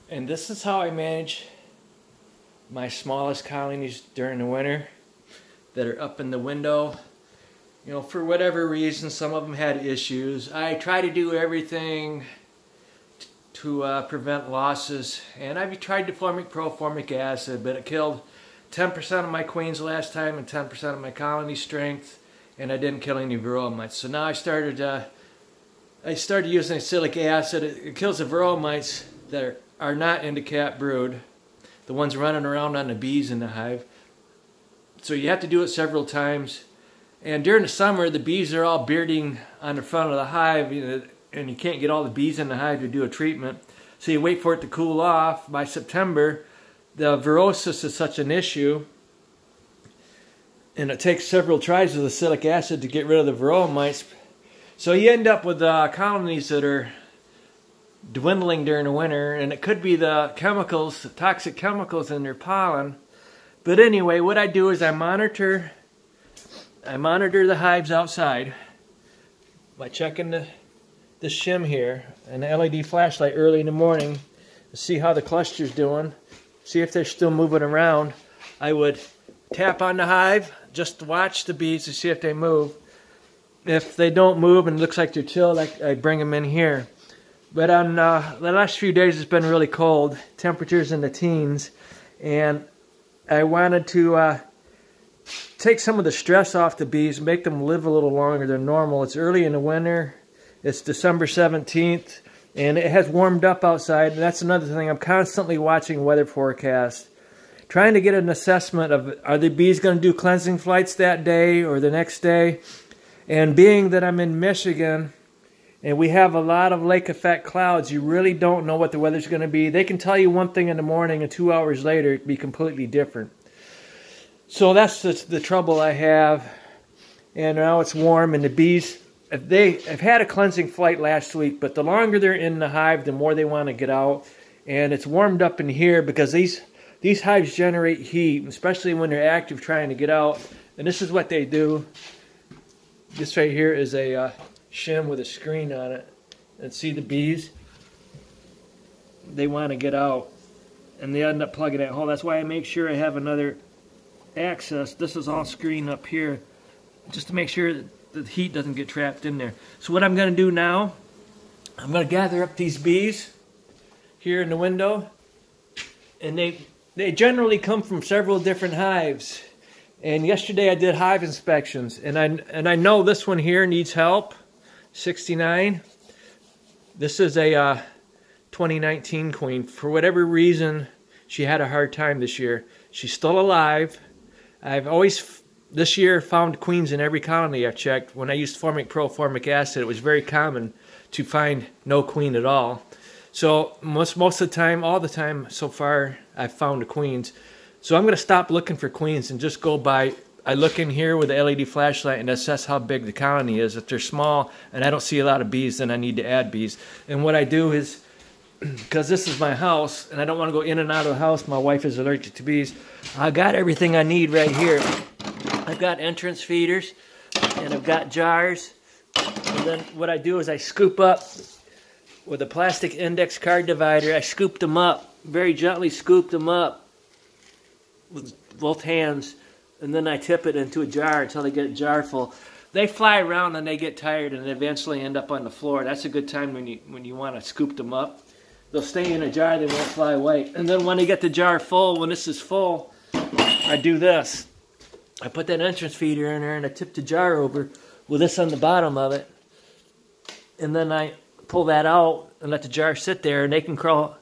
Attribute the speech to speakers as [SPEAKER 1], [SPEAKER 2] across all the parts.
[SPEAKER 1] And this is how I manage my smallest colonies during the winter that are up in the window. You know, for whatever reason, some of them had issues. I try to do everything to prevent losses, and I've tried formic acid, but it killed 10% of my queens last time and 10% of my colony strength, and I didn't kill any varroa mites. So now I started using acylic acid. It kills the varroa mites that are not in the cat brood, the ones running around on the bees in the hive. So you have to do it several times. And during the summer, the bees are all bearding on the front of the hive, and you can't get all the bees in the hive to do a treatment. So you wait for it to cool off. By September, the varrosis is such an issue, and it takes several tries with acylic acid to get rid of the varroa mites. So you end up with colonies that are dwindling during the winter, and it could be the chemicals, the toxic chemicals in their pollen. But anyway, what I do is I monitor the hives outside by checking the shim here and the LED flashlight early in the morning to see how the cluster's doing, see if they're still moving around. I would tap on the hive just to watch the bees to see if they move. If they don't move and it looks like they're chilled, I bring them in here. But on the last few days it's been really cold, temperatures in the teens, and I wanted to take some of the stress off the bees, make them live a little longer than normal. It's early in the winter. It's December 17th, and it has warmed up outside. And that's another thing. I'm constantly watching weather forecasts, trying to get an assessment of, are the bees going to do cleansing flights that day or the next day? And being that I'm in Michigan, and we have a lot of lake effect clouds, you really don't know what the weather's going to be. They can tell you one thing in the morning, and 2 hours later it can be completely different. So that's the trouble I have. And now it's warm, and the bees, I've had a cleansing flight last week, but the longer they're in the hive, the more they want to get out. And it's warmed up in here because these hives generate heat, especially when they're active trying to get out. And this is what they do. This right here is a shim with a screen on it. And see the bees? They want to get out, and they end up plugging that hole. That's why I make sure I have another access. This is all screen up here, just to make sure that the heat doesn't get trapped in there. So what I'm going to do now, I'm going to gather up these bees here in the window, and they generally come from several different hives. And yesterday I did hive inspections, and I know this one here needs help. 69. This is a 2019 queen. For whatever reason, she had a hard time this year. She's still alive. I've always this year found queens in every colony I've checked. When I used formic acid, it was very common to find no queen at all. So most of the time, all the time so far, I've found the queens. So I'm going to stop looking for queens and just go by. I look in here with the LED flashlight and assess how big the colony is. If they're small and I don't see a lot of bees, then I need to add bees. And what I do is, because this is my house and I don't want to go in and out of the house, my wife is allergic to bees, I got everything I need right here. I've got entrance feeders and I've got jars. And then what I do is I scoop up with a plastic index card divider. I scoop them up, very gently scoop them up with both hands. And then I tip it into a jar until they get a jar full. They fly around and they get tired and eventually end up on the floor. That's a good time when you want to scoop them up. They'll stay in a jar, they won't fly away. And then when they get the jar full, when this is full, I do this. I put that entrance feeder in there and I tip the jar over with this on the bottom of it. And then I pull that out and let the jar sit there, and they can crawl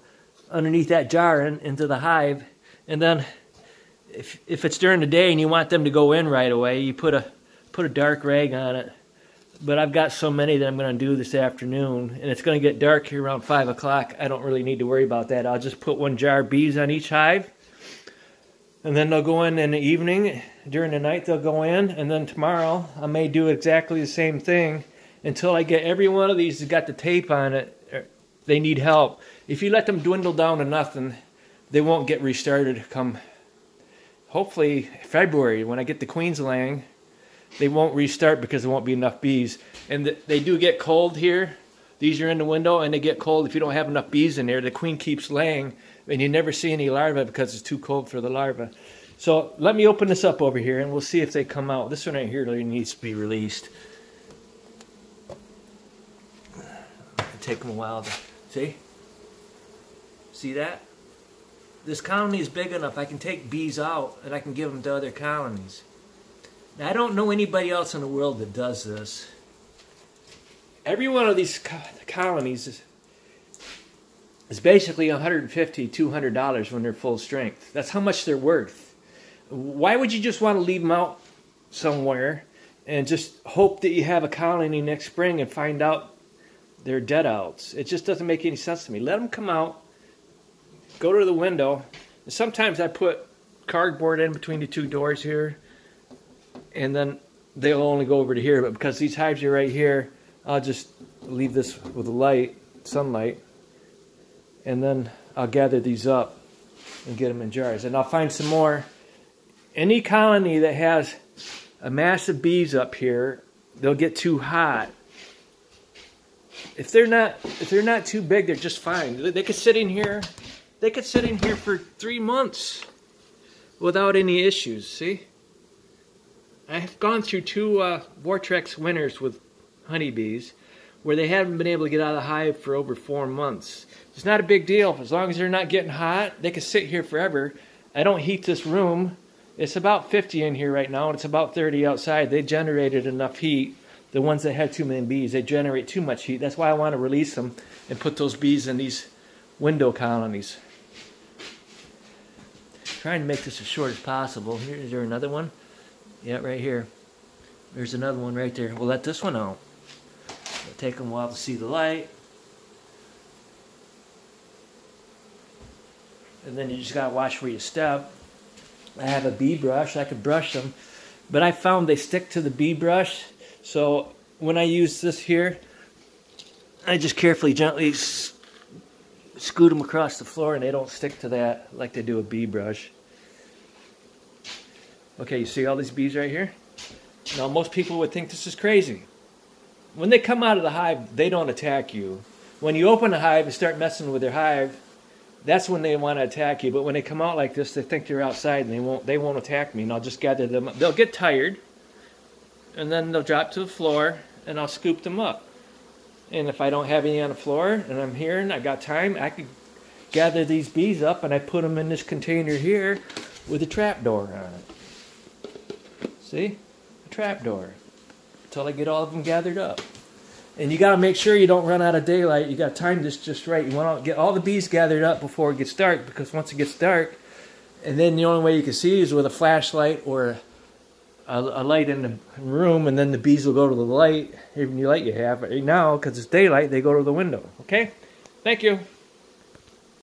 [SPEAKER 1] underneath that jar into the hive. And then if it's during the day and you want them to go in right away, you put a dark rag on it. But I've got so many that I'm going to do this afternoon, and it's going to get dark here around 5 o'clock. I don't really need to worry about that. I'll just put one jar of bees on each hive, and then they'll go in the evening. During the night they'll go in, and then tomorrow I may do exactly the same thing until I get every one of these that's got the tape on it. They need help. If you let them dwindle down to nothing, they won't get restarted come hopefully February. When I get the queens laying, they won't restart because there won't be enough bees. And they do get cold here. These are in the window and they get cold. If you don't have enough bees in there, the queen keeps laying and you never see any larvae because it's too cold for the larvae. So let me open this up over here and we'll see if they come out. This one right here needs to be released. It'll take them a while to see. See that? This colony is big enough I can take bees out and I can give them to other colonies. Now I don't know anybody else in the world that does this. Every one of these colonies is basically $150, $200 when they're full strength. That's how much they're worth. Why would you just want to leave them out somewhere and just hope that you have a colony next spring and find out they're dead outs? It just doesn't make any sense to me. Let them come out, go to the window. And sometimes I put cardboard in between the two doors here, and then they'll only go over to here. But because these hives are right here, I'll just leave this with light, sunlight, and then I'll gather these up and get them in jars. And I'll find some more. Any colony that has a mass of bees up here, they'll get too hot. If they're not too big, they're just fine. They could sit in here. They could sit in here for 3 months without any issues. See, I've gone through 2 Vortex winters with honeybees where they haven't been able to get out of the hive for over 4 months. It's not a big deal. As long as they're not getting hot, they can sit here forever. I don't heat this room. It's about 50 in here right now, and it's about 30 outside. They generated enough heat. The ones that had too many bees, they generate too much heat. That's why I want to release them and put those bees in these window colonies. Trying to make this as short as possible. Is there another one? Yeah, right here. There's another one right there. We'll let this one out. It'll take them a while to see the light. And then you just gotta watch where you step. I have a bee brush. I could brush them, but I found they stick to the bee brush. So when I use this here, I just carefully, gently scoot them across the floor, and they don't stick to that like they do a bee brush. Okay, you see all these bees right here? Now most people would think this is crazy. When they come out of the hive, they don't attack you. When you open the hive and start messing with their hive, that's when they want to attack you. But when they come out like this, they think you're outside and they won't attack me, and I'll just gather them up. They'll get tired, and then they'll drop to the floor, and I'll scoop them up. And if I don't have any on the floor, and I'm here and I got time, I could gather these bees up, and I put them in this container here with a trap door on it. See? A trap door. Until I get all of them gathered up. And you got to make sure you don't run out of daylight. You got to time this just right. You want to get all the bees gathered up before it gets dark, because once it gets dark, and then the only way you can see is with a flashlight or a light in the room, and then the bees will go to the light, even the light you have. But now, because it's daylight, they go to the window. Okay? Thank you.